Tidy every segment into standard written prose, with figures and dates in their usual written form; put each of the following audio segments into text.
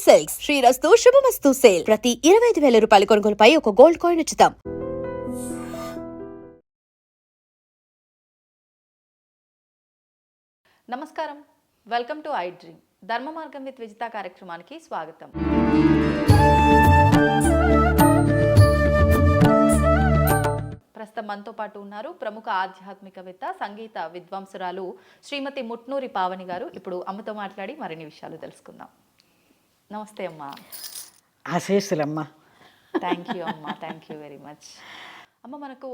Silks శ్రీరస్తు శుభమస్తు sale ప్రతి 25,000 రూపాయల కొనుగోలుపై ఒక గోల్డ్ కాయిన్ ఉచితం. నమస్కారం, వెల్కమ్ టు ఐ డ్రీమ్. ధర్మ మార్గం విత్ విజిత కార్యక్రమానికి స్వాగతం. ప్రస్తుతం మనతో పాటు ఉన్నారు ప్రముఖ ఆధ్యాత్మికవేత్త, సంగీత విద్వాంసురాలు శ్రీమతి ముట్నూరి పావని గారు. ఇప్పుడు అమ్మతో మాట్లాడి మరిన్ని విషయాలు తెలుసుకుందాం. నమస్తే అమ్మా. ఆశీస్సులమ్మ. థ్యాంక్ యూ అమ్మా, థ్యాంక్ యూ వెరీ మచ్. అమ్మ, మనకు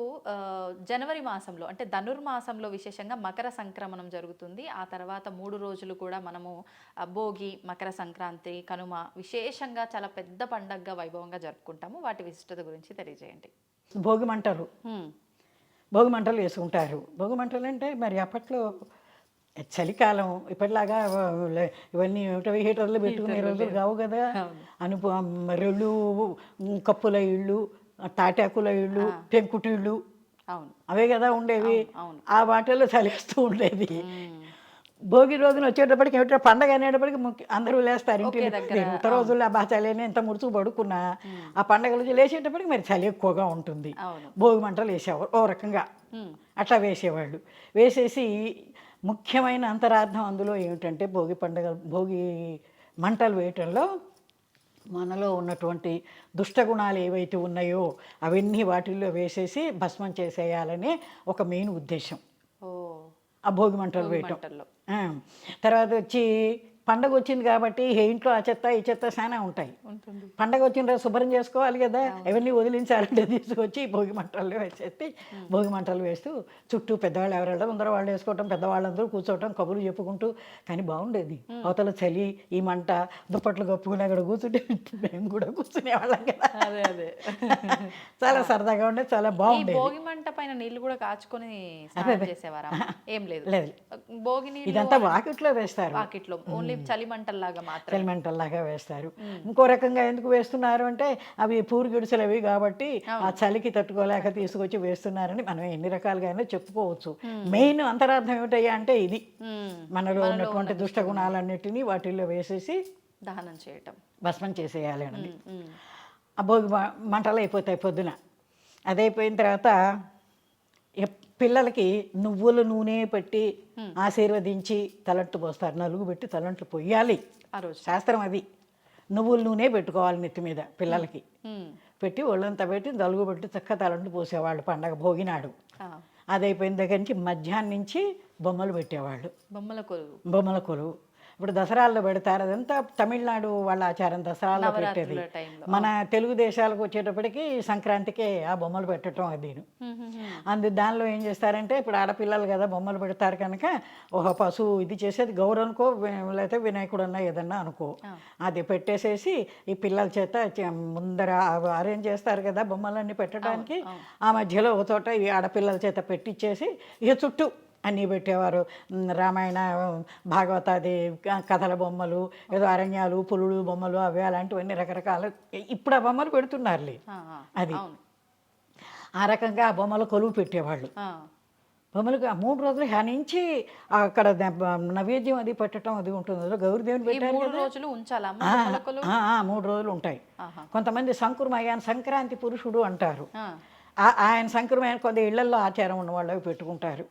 జనవరి మాసంలో అంటే ధనుర్మాసంలో విశేషంగా మకర సంక్రమణం జరుగుతుంది. ఆ తర్వాత 3 రోజులు కూడా మనము భోగి, మకర సంక్రాంతి, కనుమ విశేషంగా చాలా పెద్ద పండగగా వైభవంగా జరుపుకుంటాము. వాటి విశిష్టత గురించి తెలియజేయండి. భోగి మంటలు భోగి మంటలు వేసుకుంటారు. భోగి మంటలు అంటే మరి అప్పట్లో చలికాలం ఇప్పటిలాగా ఇవన్నీ హీటర్లు పెట్టుకునే రోజులు కావు కదా. రెళ్ళు, కప్పుల ఇళ్ళు, తాటాకుల ఇళ్ళు, పెంకుటిళ్ళు అవే కదా ఉండేవి. ఆ వాటిల్లో చలిస్తూ ఉండేది. భోగి రోజున వచ్చేటప్పటికి ఏమిటో పండగ అనేటప్పటికి అందరూ లేస్తారు ఇంటి ఉత్తర రోజుల్లో బాగా చలి ఎంత ముడుచు పడుకున్నా ఆ పండగ రోజు లేచేటప్పటికి మరి చలి ఎక్కువగా ఉంటుంది. భోగి మంటలు వేసేవారు ఓ రకంగా, అట్లా వేసేవాళ్ళు. వేసేసి ముఖ్యమైన అంతరార్థం అందులో ఏమిటంటే భోగి మంటలు వేయటంలో మనలో ఉన్నటువంటి దుష్టగుణాలు ఏవైతే ఉన్నాయో అవన్నీ వాటిల్లో వేసేసి భస్మం చేసేయాలనే ఒక మెయిన్ ఉద్దేశం ఆ భోగి మంటలు వేయటం. తర్వాత వచ్చి పండగ వచ్చింది కాబట్టి ఇంట్లో ఆ చెత్త ఈ చెత్త చాలా ఉంటాయి. పండగ వచ్చిన రోజు శుభ్రం చేసుకోవాలి కదా, అవన్నీ వదిలించాలంటే తీసుకొచ్చి భోగి మంటల్లో వేసేసి భోగి మంటలు వేస్తూ చుట్టూ పెద్దవాళ్ళు ఎవరెళ్ళడం ముందర వాళ్ళు వేసుకోవటం, పెద్దవాళ్ళందరూ కూర్చోవటం, కబుర్లు చెప్పుకుంటూ. కానీ బాగుండేది. అవతల చలి, ఈ మంట, దుప్పట్లు కప్పుకుని అక్కడ కూర్చుంటే మేము కూడా కూర్చునేవాళ్ళం కదా. అదే చాలా సరదాగా ఉండేది, చాలా బాగుండేది. భోగి మంట పైన నీళ్లు కూడా కాచుకొని చేసేవారా? ఏం లేదు, భోగి ఇదంతా వాకిట్లో వేస్తారు. వాకిట్లో ఓన్లీ చలిమంటల్లాగా మాత్రం చలిమంటల్లాగా వేస్తారు. ఇంకో రకంగా ఎందుకు వేస్తున్నారు అంటే అవి పూరిగిడుసలు అవి కాబట్టి ఆ చలికి తట్టుకోలేక తీసుకొచ్చి వేస్తున్నారని మనం ఎన్ని రకాలుగా చెప్పుకోవచ్చు. మెయిన్ అంతరార్థం ఏమిటయ్యా అంటే ఇది మనలో ఉన్నటువంటి దుష్టగుణాలన్నిటినీ వాటిల్లో వేసేసి దహనం చేయటం, భస్మం చేసేయాలి అని. ఆ భోగి మంటలు అయిపోతాయి పొద్దున. అదైపోయిన తర్వాత పిల్లలకి నువ్వుల నూనె పెట్టి ఆశీర్వదించి తలంట్లు పోస్తారు. నలుగు పెట్టి తలంట్లు పొయ్యాలి, ఆ రోజు శాస్త్రం అది. నువ్వుల నూనె పెట్టుకోవాలి నెత్తి మీద పిల్లలకి పెట్టి ఒళ్ళంతా పెట్టి నలుగు పెట్టి చక్కగా తలంట్లు పోసేవాళ్ళు పండగ భోగినాడు. అదైపోయిన దగ్గర నుంచి మధ్యాహ్నం నుంచి బొమ్మలు పెట్టేవాళ్ళు. బొమ్మల కొలువు ఇప్పుడు దసరాల్లో పెడతారు. అదంతా తమిళనాడు వాళ్ళ ఆచారం, దసరాల్లో పెట్టేది. మన తెలుగు దేశాలకు వచ్చేటప్పటికి సంక్రాంతికే ఆ బొమ్మలు పెట్టడం అది. దానిలో ఏం చేస్తారంటే ఇప్పుడు ఆడపిల్లలు కదా బొమ్మలు పెడతారు కనుక ఒక పశువు ఇది చేసేది గౌరవనుకో లేకపోతే వినాయకుడు అన్నా ఏదన్నా అనుకో, అది పెట్టేసేసి ఈ పిల్లల చేత ముందర అరేంజ్ చేస్తారు కదా బొమ్మలన్నీ పెట్టడానికి. ఆ మధ్యలో ఒక చోట ఈ ఆడపిల్లల చేత పెట్టించేసి ఇక చుట్టూ అన్నీ పెట్టేవారు. రామాయణ భాగవతాది కథల బొమ్మలు, ఏదో అరణ్యాలు, పులులు బొమ్మలు అవి అలాంటివన్నీ రకరకాల ఇప్పుడు ఆ బొమ్మలు పెడుతున్నారులే. అది ఆ రకంగా ఆ బొమ్మలు కొలువు పెట్టేవాళ్ళు. బొమ్మలకు 3 రోజులు నుంచి అక్కడ నైవేద్యం అది పెట్టడం అది ఉంటుంది. గౌరీదేవిని పెట్టారు కదా, 3 రోజులు ఉంటాయి. కొంతమంది సంకురమయ్యాన్ని సంక్రాంతి పురుషుడు అంటారు. ఆయన సంక్రమైన కొంత ఇళ్లలో ఆచారం ఉన్న వాళ్ళు పెట్టుకుంటారు.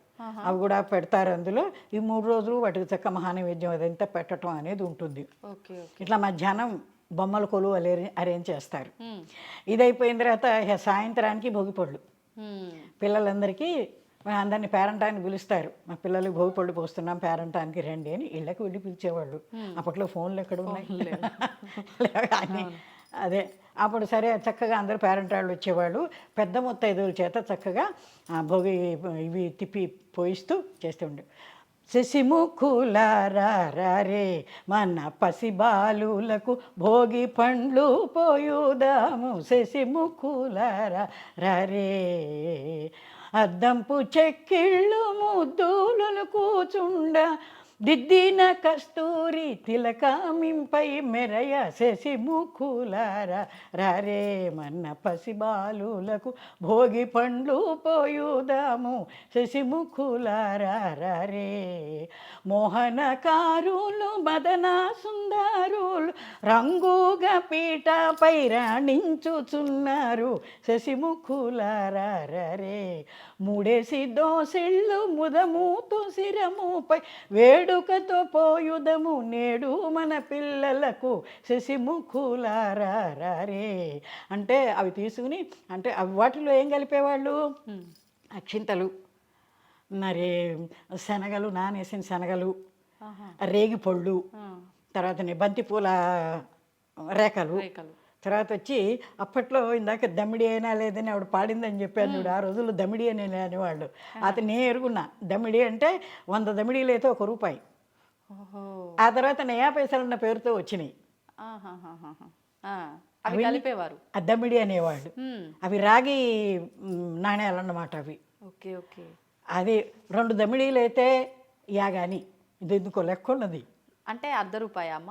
అవి కూడా పెడతారు. అందులో ఈ 3 రోజులు వాటికి చక్క మహానైవేద్యం అదంతా పెట్టడం అనేది ఉంటుంది. ఇట్లా మధ్యాహ్నం బొమ్మల కొలువు అరేంజ్ చేస్తారు. ఇది అయిపోయిన తర్వాత సాయంత్రానికి భోగిపళ్ళు. పిల్లలందరికీ అందరినీ పేరంటానికి పిలుస్తారు. మా పిల్లలకి భోగిపళ్ళు పోస్తున్నాం పేరంటానికి రండి అని ఇళ్ళకి వెళ్ళి పిలిచేవాళ్ళు. అప్పట్లో ఫోన్లు ఎక్కడ ఉన్నాయి అదే అప్పుడు సరే చక్కగా అందరూ పేరెంట్ వాళ్ళు వచ్చేవాళ్ళు. పెద్ద ముత్తైదువుల చేత చక్కగా భోగి ఇవి తిప్పి పోయిస్తూ చేస్తూ ఉండే. శశిముఖులారే మన పసిబాలులకు భోగి పండ్లు పోయుదాము, శశిముఖులారే అద్దంపు చెక్కిళ్ళు ముద్దులను కూచుండ దిద్దిన కస్తూరి తిలకామింపై మెరయ శశిముఖులారా రారే మన్న పసిబాలులకు భోగి పండ్లు పోయుదాము శశిముఖులారా రారే మోహనకారులు మదన సుందరులు రంగుగా పీటపై రాణించుచున్నారు శశిముఖులారా రారే మూడేసి దోసిళ్ళు ముదముతో శిరముపై వేడుకతో పోయుదము నేడు మన పిల్లలకు శశిముఖులారా రారే అంటే అవి తీసుకుని అంటే అవి వాటిలో ఏం కలిపేవాళ్ళు అక్షింతలు మరి శనగలు నానేసిన శనగలు రేగి పళ్ళు తర్వాత బంతిపూల రేఖలు తర్వాత వచ్చి అప్పట్లో ఇందాక దమ్మిడి అయినా లేదని ఆవిడ పాడిందని చెప్పాను చూడు ఆ రోజుల్లో దమ్మిడి అని అనేవాళ్ళు అతను నేను ఎరుగున్నా దమ్మిడి అంటే 100 దమ్మిడీలు అయితే ₹1 ఆ తర్వాత నయా పైసలు ఉన్న పేరుతో వచ్చినాయి అవి కలిపేవారు ఆ దమ్మిడి అనేవాళ్ళు అవి రాగి నాణ్యాలు అన్నమాట అవి ఓకే ఓకే అది 2 దమ్మిడీలు అయితే యాగాని ఇది ఎందుకో లెక్క ఉన్నది అంటే ₹1 అమ్మ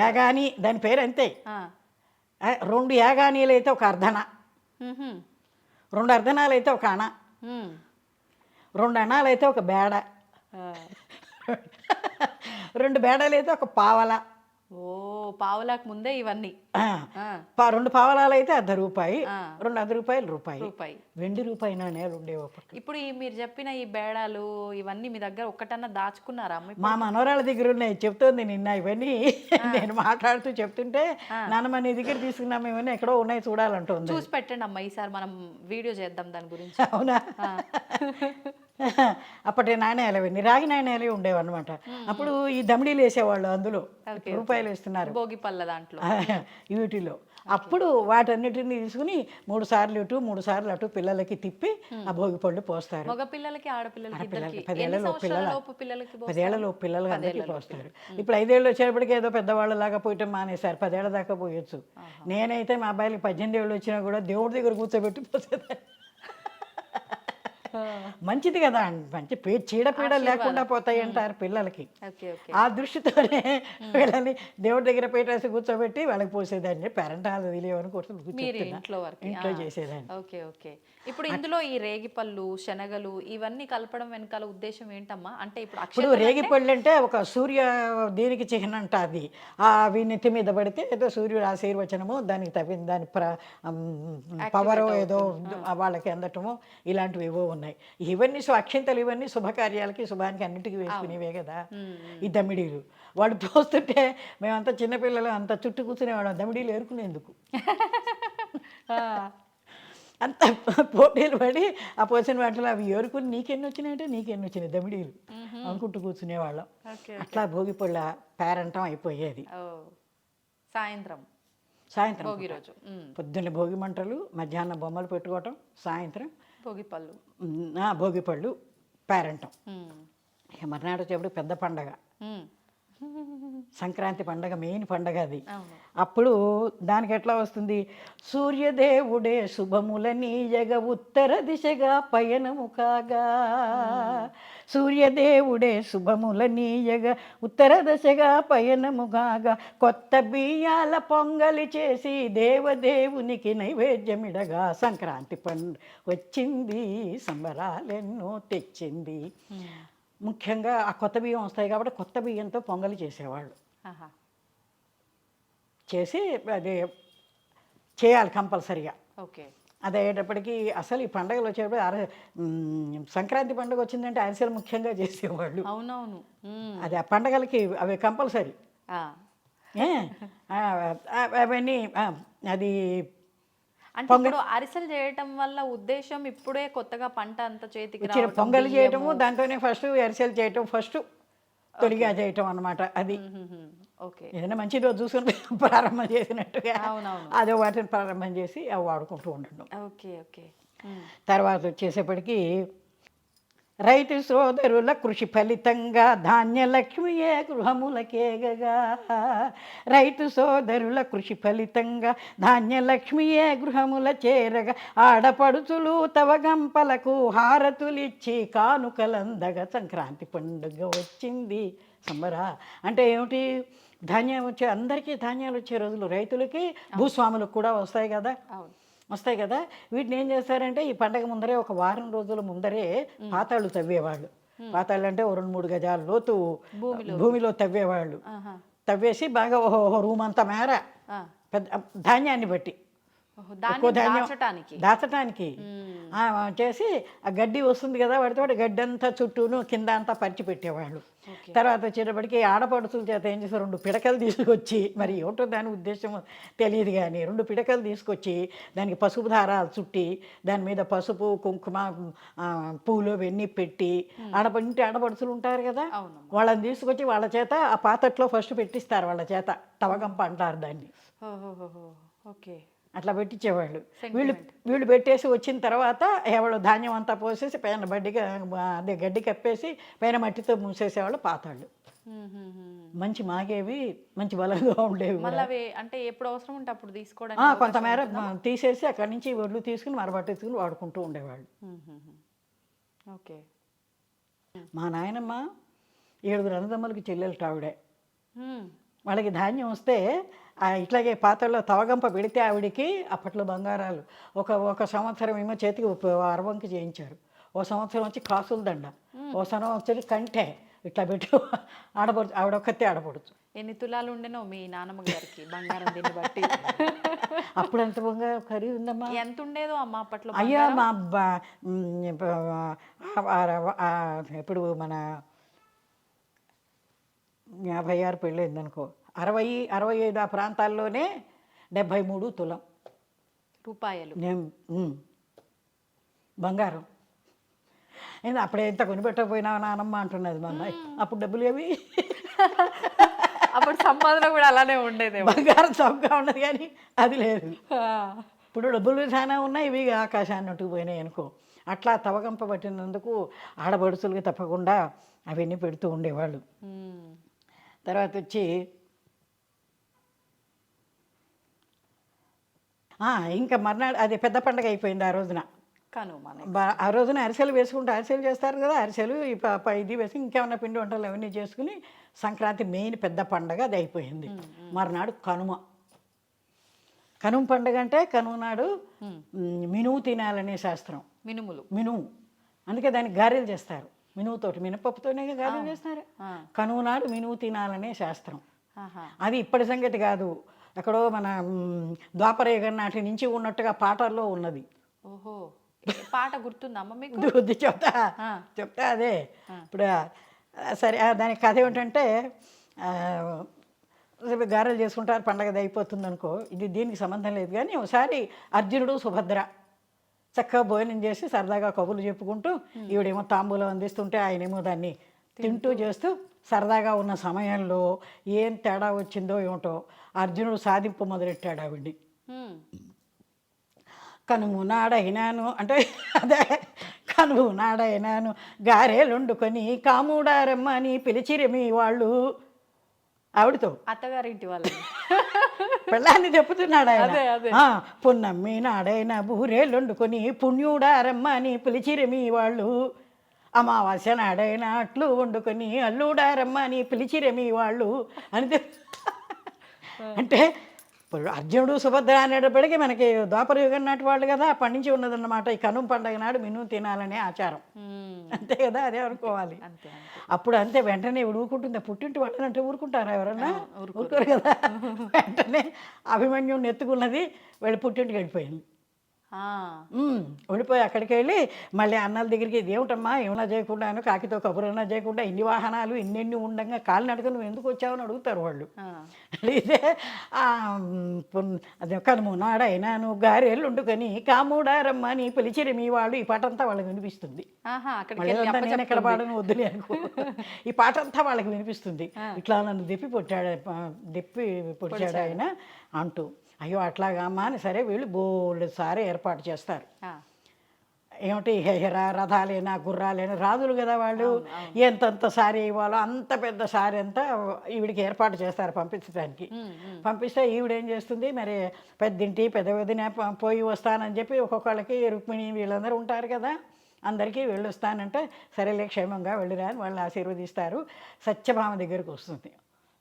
యాగాని దాని పేరు అంతే 2 యాగానీలు అయితే ఒక అర్ధన 2 అర్ధనాలు అయితే ఒక అణ 2 అణాలు అయితే ఒక బేడ 2 బేడలు అయితే ఒక పావల ఓ పావలాకు ముందే ఇవన్నీ 2 పావలాలు అయితే ₹1 2 ₹1 రూపాయి వెండి రూపాయి నాణ్యాలు ఉండేవి ఇప్పుడు మీరు చెప్పిన ఈ బేడాలు ఇవన్నీ మీ దగ్గర ఒక్కటన్నా దాచుకున్నారా అమ్మ మా మనవరాళ్ళ దగ్గర ఉన్నాయి చెప్తోంది నిన్న ఇవన్నీ నేను మాట్లాడుతూ చెప్తుంటే నాన్నమ్మ నీ దగ్గర తీసుకున్నాము ఇవన్నీ ఎక్కడో ఉన్నాయి చూడాలంటుంది చూసి పెట్టండి అమ్మ ఈసారి మనం వీడియో చేద్దాం దాని గురించి అవునా అప్పటి నాణ్యాలు అవన్నీ రాగి నాణ్యాలు ఉండేవి అనమాట అప్పుడు ఈ దమిడీలు వేసేవాళ్ళు అందులో ₹1 వేస్తున్నారు భోగి పళ్ళ దాంట్లో వీటిలో అప్పుడు వాటన్నిటిని తీసుకుని 3 సార్లు ఇటు 3 సార్లు అటు పిల్లలకి తిప్పి ఆ భోగి పళ్ళు పోస్తారు మగ పిల్లలకి ఆడపిల్లలకి 10 ఏళ్లలోపు పిల్లలకి అందరికీ పోస్తారు ఇప్పుడు 5 ఏళ్ళు వచ్చేటప్పటికి ఏదో పెద్దవాళ్ళలాగా పోయటం మానేశారు 10 ఏళ్ల దాకా పోయొచ్చు నేనైతే మా అబ్బాయిలకి 18 ఏళ్ళు వచ్చినా కూడా దేవుడి దగ్గర కూర్చోబెట్టి పోసేదాన్ని మంచిది కదా మంచి చీడపీడ లేకుండా పోతాయి అంటారు పిల్లలకి ఆ దృష్టితోనే వీళ్ళని దేవుడి దగ్గర పెట్టేసి కూర్చోబెట్టి వాళ్ళకి పోసేదాన్ని పేరెంటాలు తెలియవని ఇంట్లో చేసేదాన్ని ఓకే ఓకే ఇప్పుడు ఇందులో ఈ రేగిపళ్ళు శనగలు ఇవన్నీ కలపడం వెనకాల ఉద్దేశం ఏంటమ్మా అంటే ఇప్పుడు రేగిపళ్ళు అంటే ఒక సూర్య దీనికి చిహ్నం అంట అది అవి నెత్తి మీద పడితే ఏదో సూర్యుడు ఆశీర్వచనము దానికి తప్పింది దాని పవర్ ఏదో వాళ్ళకి అందటము ఇలాంటివి ఏవో ఉన్నాయి ఇవన్నీ అక్షింతలు ఇవన్నీ శుభకార్యాలకి శుభానికి అన్నిటికీ వేసుకునేవే కదా ఈ దమిడీలు వాడు పోస్తుంటే మేమంతా చిన్నపిల్లలు అంత చుట్టూ కూర్చునేవాడు దమిడీలు ఏరుకునేందుకు అంత పోటీలు పడి ఆ పోసిన వాటిలో అవి ఏరుకుని నీకెన్ని వచ్చినాయంటే నీకెన్ని వచ్చినాయి దమిడీలు అనుకుంటూ కూర్చునేవాళ్ళం అట్లా భోగిపళ్ళ పేరంటం అయిపోయేది సాయంత్రం భోగి రోజు పొద్దున్న భోగి మంటలు మధ్యాహ్నం బొమ్మలు పెట్టుకోవటం సాయంత్రం భోగిపళ్ళు భోగిపళ్ళు పేరంటం మర్నాడు వచ్చేప్పుడు పెద్ద పండగ సంక్రాంతి పండగ మెయిన్ పండగ అది అప్పుడు దానికి ఎట్లా వస్తుంది సూర్యదేవుడే శుభములనీయగ ఉత్తర దిశగా పయనము కాగా సూర్యదేవుడే శుభములనీయగ ఉత్తర దిశగా పయనము కాగా కొత్త బియ్యాల పొంగలి చేసి దేవదేవునికి నైవేద్యమిడగా సంక్రాంతి పండుగ వచ్చింది సంబరాలెన్నో తెచ్చింది ముఖ్యంగా ఆ కొత్త బియ్యం వస్తాయి కాబట్టి కొత్త బియ్యంతో పొంగలి చేసేవాళ్ళు చేసి అది చేయాలి కంపల్సరిగా అది అయ్యేటప్పటికి అసలు ఈ పండుగలు వచ్చేటప్పుడు సంక్రాంతి పండుగ వచ్చిందంటే అరిసెలు ముఖ్యంగా చేసేవాళ్ళు అవునవును అది ఆ పండగలకి అవి కంపల్సరీ అవన్నీ అది అంటే ఇప్పుడు అరిసెలు చేయటం వల్ల ఉద్దేశం ఇప్పుడే కొత్తగా పంట అంత చేతికి పొంగలి చేయటము దాంతోనే ఫస్ట్ అరిసెలు చేయటం ఫస్ట్ తొలిగా చేయటం అన్నమాట అది ఏదైనా మంచి రోజు చూసుకుని ప్రారంభం చేసినట్టుగా అదే వాటిని ప్రారంభం చేసి అవి వాడుకుంటూ ఉండడం తర్వాత వచ్చేసేపటికి రైతు సోదరుల కృషి ఫలితంగా ధాన్యలక్ష్మియే గృహములకేగగా. రైతు సోదరుల కృషి ఫలితంగా ధాన్యలక్ష్మియే గృహముల చేరగా. ఆడపడుచులు తవ గంపలకు హారతులిచ్చి కానుకలందగా సంక్రాంతి పండుగ వచ్చింది సంబరా. అంటే ఏమిటి, ధాన్యం వచ్చే అందరికీ ధాన్యాలు వచ్చే రోజులు రైతులకి భూస్వాములకు కూడా వస్తాయి కదా, అవును. వస్తాయి కదా. వీటిని ఏం చేస్తారంటే ఈ పండగ ముందరే ఒక వారం రోజుల ముందరే పాతాళ్ళు తవ్వేవాళ్ళు. పాతాళ్ళు అంటే 2-3 గజాల లోతు భూమిలో తవ్వేవాళ్ళు. తవ్వేసి బాగా ఓ రూమ్ అంత మేర పెద్ద ధాన్యాన్ని బట్టి ఎక్కువ ధాన్యం దాచటానికి చేసి ఆ గడ్డి వస్తుంది కదా, వాడితో గడ్డి అంతా చుట్టూను కింద అంతా పరిచి పెట్టేవాళ్ళు. తర్వాత వచ్చేటప్పటికి ఆడపడుచుల చేత ఏం చేస్తారు, 2 పిడకలు తీసుకొచ్చి, మరి ఏమిటో దాని ఉద్దేశం తెలియదు కానీ 2 పిడకలు తీసుకొచ్చి దానికి పసుపు దారాలు చుట్టి దాని మీద పసుపు కుంకుమ పూలు ఇవన్నీ పెట్టి ఇంటి ఆడపడుచులు ఉంటారు కదా, వాళ్ళని తీసుకొచ్చి వాళ్ళ చేత ఆ పాతట్లో ఫస్ట్ పెట్టిస్తారు, వాళ్ళ చేత తవగంప అంటారు దాన్ని. ఓకే, అట్లా పెట్టించేవాళ్ళు. వీళ్ళు పెట్టేసి వచ్చిన తర్వాత ఎవరు ధాన్యం అంతా పోసేసి పైన అదే గడ్డి కప్పేసి పైన మట్టితో మూసేసేవాళ్ళు పాతాళ్ళు. మంచి మాగేవి, మంచి బలంగా ఉండేవి. అంటే ఎప్పుడు అవసరం ఉంటే అప్పుడు తీసుకోవడానికి కొంతమేర తీసేసి అక్కడి నుంచి ఒడ్లు తీసుకుని మరబట్టేసుకుని వాడుకుంటూ ఉండేవాళ్ళు. ఓకే. మా నాయనమ్మ 7 అన్నదమ్ములకి చెల్లెలు ఆవిడే. వాళ్ళకి ధాన్యం వస్తే ఇట్లాగే పాత్రలో తవగంప పెడితే ఆవిడికి అప్పట్లో బంగారాలు ఒక సంవత్సరం ఏమో చేతికి అరవంకి చేయించారు, ఓ సంవత్సరం వచ్చి కాసుల దండ, ఓ సంవత్సరం వచ్చి కంటే ఇట్లా పెట్టి ఆడపడుచు, ఆవిడొక్కతే ఆడపడుచు. ఎన్ని తులాలు ఉండేనో మీ నాన్నమ్మ గారికి బంగారం దీన్ని బట్టి? అప్పుడు ఎంత బంగారం ఖరీదు ఉందమ్మా, ఎంత ఉండేదో అమ్మ అప్పట్లో? అయ్యా మా ఎప్పుడు మన 56 పెళ్ళయింది అనుకో, 60-65 ఆ ప్రాంతాల్లోనే 73 తులం రూపాయలు బంగారం. అప్పుడే ఎంత కొనిపెట్టకపోయినావు నానమ్మ అంటున్నది మా అమ్మాయి. అప్పుడు డబ్బులు ఏవి, అప్పుడు సంపాదన కూడా అలానే ఉండేది, బంగారం చౌకగా ఉండదు కానీ అది లేదు. ఇప్పుడు డబ్బులు చాలా ఉన్నాయి, ఇవి ఆకాశాన్ని అట్టుకుపోయినాయి అనుకో. అట్లా తవగంప పట్టినందుకు ఆడబడుచులకి తప్పకుండా అవన్నీ పెడుతూ ఉండేవాళ్ళు. తర్వాత వచ్చి ఇంకా మర్నాడు అది పెద్ద పండగ అయిపోయింది. ఆ రోజున ఆ రోజున అరిసెలు వేసుకుంటూ అరిసెలు చేస్తారు కదా, అరిసెలు ఇది వేసి ఇంకేమన్నా పిండి వంటలు అవన్నీ చేసుకుని సంక్రాంతి మెయిన్ పెద్ద పండగ అది అయిపోయింది. మర్నాడు కనుమ. కనుమ పండగ అంటే కనుమ నాడు మినుము తినాలనే శాస్త్రం. మినుము అందుకే దానికి గారెలు చేస్తారు, మినుముతోటి, మినపప్పుతోనే గారెలు చేస్తారు. కనుమ నాడు మినుము తినాలనే శాస్త్రం. అది ఇప్పటి సంగతి కాదు, ఎక్కడో మన ద్వాపరయుగం నాటి నుంచి ఉన్నట్టుగా పాటల్లో ఉన్నది. ఓహో, పాట గుర్తుందమ్మ మీకు? చెప్తా అదే ఇప్పుడు. సరే, దానికి కథ ఏమిటంటే గారెలు చేసుకుంటారు, పండగది అయిపోతుంది అనుకో. ఇది దీనికి సంబంధం లేదు కానీ ఒకసారి అర్జునుడు సుభద్ర చక్కగా భోజనం చేసి సరదాగా కబుర్లు చెప్పుకుంటూ, ఈవిడేమో తాంబూలం అందిస్తుంటే ఆయనేమో దాన్ని తింటూ చేస్తూ సరదాగా ఉన్న సమయంలో ఏం తేడా వచ్చిందో ఏమిటో అర్జునుడు సాధింపు మొదలెట్టాడు ఆవిడ్ని. కనుము నాడైనాను అంటే అదే, కనుము నాడైనాను గారెలుండుకొని కాముడారమ్మని పిలిచిరమి వాళ్ళు. ఆవిడతో అత్తగారింటి వాళ్ళు పెళ్ళాన్ని చెప్పుతున్నాడు ఆయన. పున్నమ్మి నాడైన బూరేళ్ళొండుకొని పుణ్యుడారమ్మని పిలిచిరమి వాళ్ళు. అమావాస్య నాడైన అట్లు వండుకొని అల్లుడారమ్మని పిలిచిరమి వాళ్ళు అని. అంటే ఇప్పుడు అర్జునుడు సుభద్ర అనేటప్పటికీ మనకి ద్వాపరయుగం నాటి వాళ్ళు కదా, అప్పటి నుంచి ఉన్నదన్నమాట. ఈ కనుమ పండగ నాడు మినుము తినాలనే ఆచారం, అంతే కదా, అదే అనుకోవాలి. అప్పుడు అంతే, వెంటనే ఊరుకుంటుంది. పుట్టింటి వాళ్ళని అంటే ఊరుకుంటారా ఎవరన్నా? ఊరుకోరు కదా. వెంటనే అభిమన్యుడిని ఎత్తుకున్నది, వెళ్ళి పుట్టింటికి వెళ్ళిపోయింది. వెళ్ళిపోయి అక్కడికి వెళ్ళి మళ్ళీ అన్నల దగ్గరికి, ఇదేమిటమ్మా ఏమన్నా చేయకుండాను, కాకితో కబురన్నా చేయకుండా ఇన్ని వాహనాలు ఇన్నెన్ని ఉండగా కాలినడక నువ్వు ఎందుకు వచ్చావని అడుగుతారు వాళ్ళు. అడిగితే అదే కనుమ నాడైనాను గారెలు వండుకొని కాముడారమ్మ నీ పిలిచిరి మీ వాళ్ళు. ఈ పాట అంతా వాళ్ళకి వినిపిస్తుంది. నేను ఎక్కడ పాడను వద్దులే అనుకో, ఈ పాట అంతా వాళ్ళకి వినిపిస్తుంది. ఇట్లా నన్ను దెప్పి పొడిచాడు ఆయన అంటూ. అయ్యో అట్లాగా అమ్మా అని సరే వీళ్ళు బోల్డ్ సారే ఏర్పాటు చేస్తారు. ఏమిటి రథాలైనా గుర్రాలైనా రాజులు కదా వాళ్ళు, ఎంతంత సారీ ఇవ్వాలో అంత పెద్ద సారీ అంతా ఈవిడికి ఏర్పాటు చేస్తారు పంపించడానికి. పంపిస్తే ఈవిడేం చేస్తుంది, మరి పెద్దింటి పెద్ద వదిన పోయి వస్తానని చెప్పి ఒక్కొక్కళ్ళకి రుక్మిణి వీళ్ళందరూ ఉంటారు కదా, అందరికీ వెళ్ళొస్తానంటే సరేలే క్షేమంగా వెళ్ళిరా అని వాళ్ళని ఆశీర్వదిస్తారు. సత్యభామ దగ్గరికి వస్తుంది.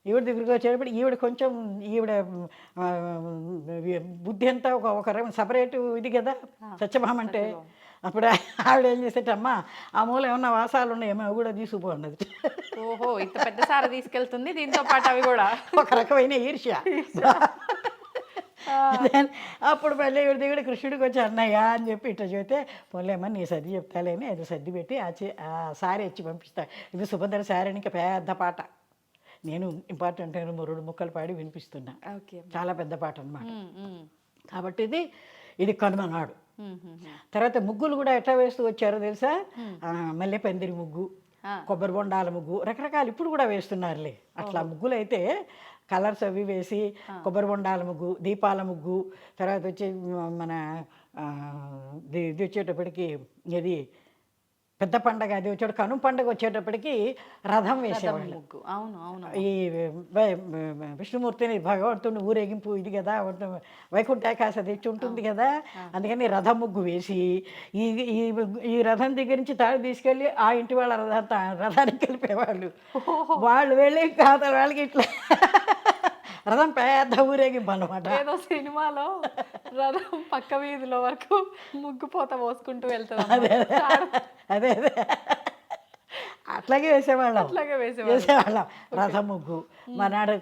ఈవిడ దగ్గరికి వచ్చేటప్పుడు ఈవిడ కొంచెం ఈవిడ బుద్ధి అంతా ఒక రకం సపరేట్ ఇది కదా సత్యభామ అంటే. అప్పుడు ఆవిడ ఏం చేసేటమ్మా ఆ మూల ఏమన్నా వాసాలు ఉన్నాయేమో అవి కూడా తీసుకుపోన్నది. ఓహో, ఇంత పెద్ద సార తీసుకెళ్తుంది, దీంతో పాటు అవి కూడా ఒక రకమైన ఈర్ష్య. అప్పుడు మళ్ళీ ఈవిడ దగ్గర కృష్ణుడికి వచ్చి అన్నయ్య అని చెప్పి ఇట్లా చెబితే, పోలేమని నీ సర్ది చెప్తాలేని అది సర్ది పెట్టి ఆ సారీ ఇచ్చి పంపిస్తా. ఇది సుభద్ర సారీ ఇంకా పెద్ద పాట, నేను ఇంపార్టెంట్ 2 ముక్కలు పాడి వినిపిస్తున్నా. చాలా పెద్ద పాట అన్నమాట. కాబట్టి ఇది కనుమనాడు. తర్వాత ముగ్గులు కూడా ఎట్లా వేస్తూ వచ్చారో తెలుసా, మల్లె పందిరి ముగ్గు, కొబ్బరి బొండాల ముగ్గు, రకరకాలు ఇప్పుడు కూడా వేస్తున్నారులే. అట్లా ముగ్గులు అయితే కలర్స్ అవి వేసి కొబ్బరి బొండాల ముగ్గు, దీపాల ముగ్గు, తర్వాత వచ్చి మన ఇది వచ్చేటప్పటికి ఇది పెద్ద పండగ, అది వచ్చేట కనుమ పండగ వచ్చేటప్పటికి రథం వేసేవాళ్ళు. ఈ విష్ణుమూర్తిని భగవంతుని ఊరేగింపు ఇది కదా, వైకుంఠ ఏకాదశి తెచ్చి ఉంటుంది కదా, అందుకని రథం ముగ్గు వేసి ఈ రథం దగ్గర నుంచి తాడు తీసుకెళ్ళి ఆ ఇంటి వాళ్ళ రథానికి కలిపేవాళ్ళు. వాళ్ళు వెళ్ళి కాదు వాళ్ళకి ఇట్లా రథం పెద్ద ఊరేగింపు అన్నమాట. ఏదో సినిమాలో రథం పక్క వీధిలో వరకు ముగ్గుపోత పోసుకుంటూ వెళ్తాం. అదే అదే అట్లాగే వేసేవాళ్ళం రథం ముగ్గు. మనాడు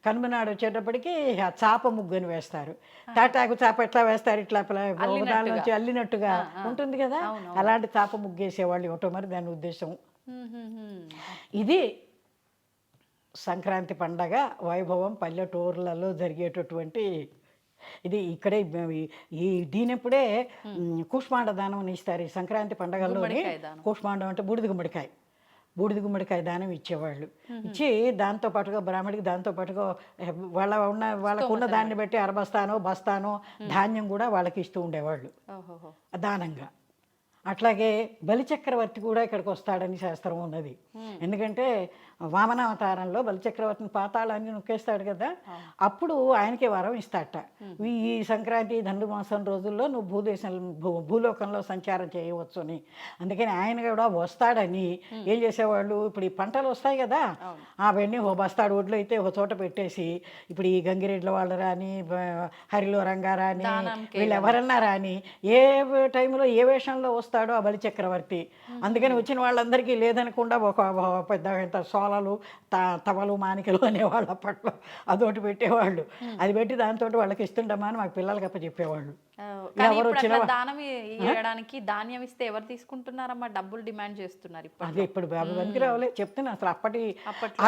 కనుమ నాడు వచ్చేటప్పటికి ఆ చాప ముగ్గు అని వేస్తారు. తాటాకు చాప ఎట్లా వేస్తారు, ఇట్లా ఒకదాని నుంచి అల్లినట్టుగా ఉంటుంది కదా, అలాంటి చాప ముగ్గు వేసేవాళ్ళు ఒకటో మరి దాని ఉద్దేశం. ఇది సంక్రాంతి పండగ వైభవం పల్లెటూర్లలో జరిగేటటువంటి ఇది. ఇక్కడే దీనిప్పుడే కూష్మాండ దానం అని ఇస్తారు. ఈ సంక్రాంతి పండగల్లోనే కూష్మాండం అంటే బూడిద గుమ్మడికాయ దానం ఇచ్చేవాళ్ళు. ఇచ్చి దాంతో పాటుగా బ్రాహ్మడికి దాంతో పాటుగా వాళ్ళకున్న దాన్ని బట్టి అరబస్తానో బస్తానో ధాన్యం కూడా వాళ్ళకి ఇస్తూ ఉండేవాళ్ళు దానంగా. అట్లాగే బలిచక్రవర్తి కూడా ఇక్కడికి వస్తాడని శాస్త్రం ఉన్నది. ఎందుకంటే వామనావతారంలో బలిచక్రవర్తిని పాతాళాన్ని నొక్కేస్తాడు కదా, అప్పుడు ఆయనకి వరం ఇస్తాడట, ఈ సంక్రాంతి ధనుర్మాసం రోజుల్లో నువ్వు భూలోకంలో సంచారం చేయవచ్చు అని. అందుకని ఆయన కూడా వస్తాడని ఏం చేసేవాళ్ళు, ఇప్పుడు ఈ పంటలు వస్తాయి కదా, అవన్నీ ఓ బస్తాడు ఒడ్లు అయితే ఒక చోట పెట్టేసి, ఇప్పుడు ఈ గంగిరెడ్ల వాళ్ళు రాని హరిలో రంగారాని వీళ్ళు ఎవరన్నా రాని ఏ టైంలో ఏ వేషంలో వస్తాడో ఆ బలిచక్రవర్తి, అందుకని వచ్చిన వాళ్ళందరికీ లేదనకుండా ఒక పెద్ద సోలలు తవలు మానికలు అనేవాళ్ళు అప్పట్లో, అదొకటి పెట్టేవాళ్ళు. అది పెట్టి దాంతో వాళ్ళకి ఇస్తుండమ్మా అని మాకు పిల్లలకి అప్ప చెప్పేవాళ్ళు. ఎవరు వచ్చిన దానం ఇవ్వడానికి ధాన్యం ఇస్తే ఎవరు తీసుకుంటున్నారమ్మా, డబ్బులు డిమాండ్ చేస్తున్నారు. అదే ఇప్పుడు బాబు వెనక్కి రావలే చెప్తున్నా, అసలు అప్పటి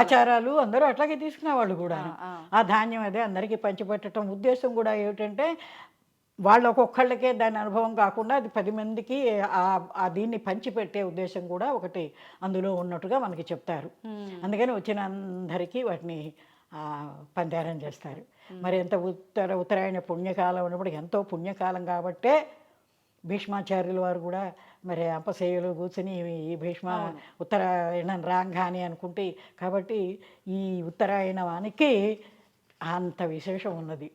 ఆచారాలు అందరూ అట్లాగే తీసుకునేవాళ్ళు కూడా. ఆ ధాన్యం అదే అందరికీ పంచిపెట్టడం ఉద్దేశం కూడా ఏమిటంటే, వాళ్ళు ఒక్కొక్కళ్ళకే దాని అనుభవం కాకుండా అది 10 మందికి దీన్ని పంచిపెట్టే ఉద్దేశం కూడా ఒకటి అందులో ఉన్నట్టుగా మనకి చెప్తారు. అందుకని వచ్చిన అందరికీ వాటిని పందారం చేస్తారు. మరి ఎంత ఉత్తరాయణ పుణ్యకాలం ఉన్నప్పుడు ఎంతో పుణ్యకాలం కాబట్టే భీష్మాచార్యుల వారు కూడా మరి అంపశయ్యలు కూర్చుని ఈ భీష్మ ఉత్తరాయణం రాంగాని అనుకుంటే, కాబట్టి ఈ ఉత్తరాయణానికి అంత విశేషం ఉన్నది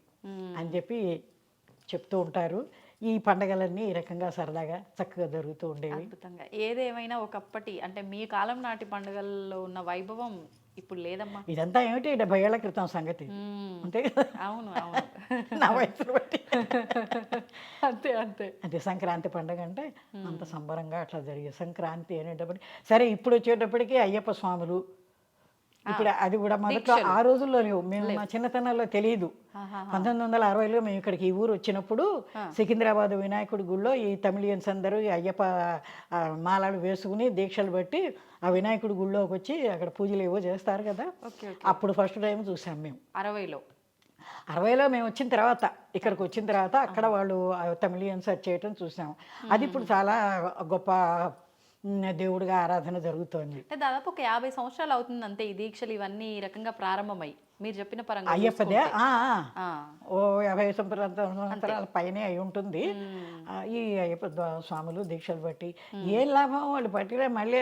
అని చెప్పి చెప్తూ ఉంటారు. ఈ పండగలన్నీ ఈ రకంగా సరదాగా చక్కగా జరుగుతూ ఉండేవి. అద్భుతంగా. ఏదేమైనా ఒకప్పటి అంటే మీ కాలం నాటి పండుగల్లో ఉన్న వైభవం ఇప్పుడు లేదమ్మా. ఇదంతా ఏమిటి 70 ఏళ్ల క్రితం సంగతి, అంతే కదా. అవును నా వయసును బట్టి అంతే. అంటే సంక్రాంతి పండుగ అంటే అంత సంబరంగా అట్లా జరిగేది. సంక్రాంతి అనేటప్పటికి సరే, ఇప్పుడు వచ్చేటప్పటికి అయ్యప్ప స్వాములు, ఇప్పుడు అది కూడా మొదట్లో ఆ రోజుల్లో లేవు. మేము మా చిన్నతనంలో తెలియదు. 1960లో మేము ఇక్కడికి ఈ ఊరు వచ్చినప్పుడు సికింద్రాబాద్ వినాయకుడి గుళ్ళో ఈ తమిళియన్స్ అందరూ ఈ అయ్యప్ప మాలలు వేసుకుని దీక్షలు బట్టి ఆ వినాయకుడి గుళ్ళోకి వచ్చి అక్కడ పూజలు ఏవో చేస్తారు కదా, అప్పుడు ఫస్ట్ టైం చూసాం మేము. 60లో మేము వచ్చిన తర్వాత, ఇక్కడికి వచ్చిన తర్వాత అక్కడ వాళ్ళు తమిళియన్స్ చేయటం చూసాం. అది ఇప్పుడు చాలా గొప్ప దేవుడిగా ఆరాధన జరుగుతోంది. దాదాపు ఒక 50 సంవత్సరాలు అవుతుంది అంతే ఈ దీక్షలు ఇవన్నీ ఈ రకంగా ప్రారంభమై. మీరు చెప్పిన పరంగా అయ్యప్పదే చూసుకుంటే. ఆ. ఓ 50 సంవత్సరాల పైనే అయి ఉంటుంది. ఈ అయ్యప్ప స్వాములు దీక్షలు బట్టి ఏం లాభం, వాళ్ళు పట్టిన మళ్ళీ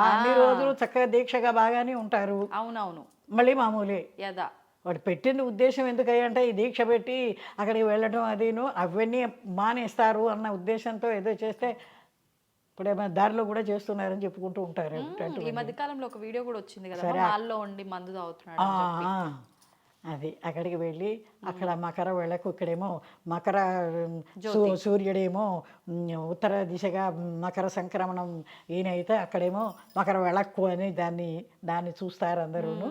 అన్ని రోజులు చక్కగా దీక్షగా బాగానే ఉంటారు, అవునవును. మళ్ళీ మామూలే. యదా. వాడు పెట్టిన ఉద్దేశం ఎందుకంటే ఈ దీక్ష పెట్టి అక్కడికి వెళ్ళడం అదిను అవన్నీ మానేస్తారు అన్న ఉద్దేశంతో ఏదో చేస్తే ఇప్పుడేమో దారిలో కూడా చేస్తున్నారని చెప్పుకుంటూ ఉంటారు. ఈ మధ్య కాలంలో ఒక వీడియో కూడా వచ్చింది కదా, సరే. హాల్లో ఉండి మందు తాగుతున్నాడు ఆ, అని చెప్పి. ఆ. అది అక్కడికి వెళ్ళి అక్కడ మకర వెళ్ళకు, ఇక్కడేమో మకర సూర్యుడేమో ఉత్తర దిశగా మకర సంక్రమణం ఈయనైతే అక్కడేమో మకర వెళ్ళక్కు అని దాన్ని చూస్తారు అందరూను.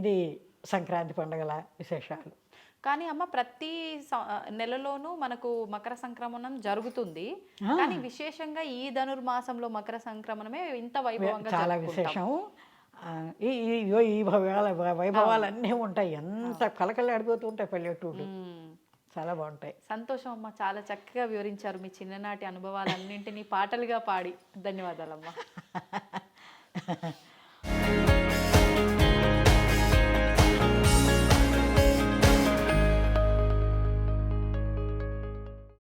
ఇది సంక్రాంతి పండుగల విశేషాలు. కానీ అమ్మ ప్రతి నెలలోనూ మనకు మకర సంక్రమణం జరుగుతుంది, కానీ విశేషంగా ఈ ధనుర్మాసంలో మకర సంక్రమణమే ఇంత వైభవంగా చాలా జరుపుకుంటాం. విశేషం. ఈ వైభవాలన్నీ ఉంటాయి, ఎంత కలకలాడిపోతూ ఉంటాయి పల్లెటూళ్ళు, చాలా బాగుంటాయి. సంతోషం అమ్మ, చాలా చక్కగా వివరించారు మీ చిన్ననాటి అనుభవాలన్నింటినీ పాటలుగా పాడి. ధన్యవాదాలమ్మా.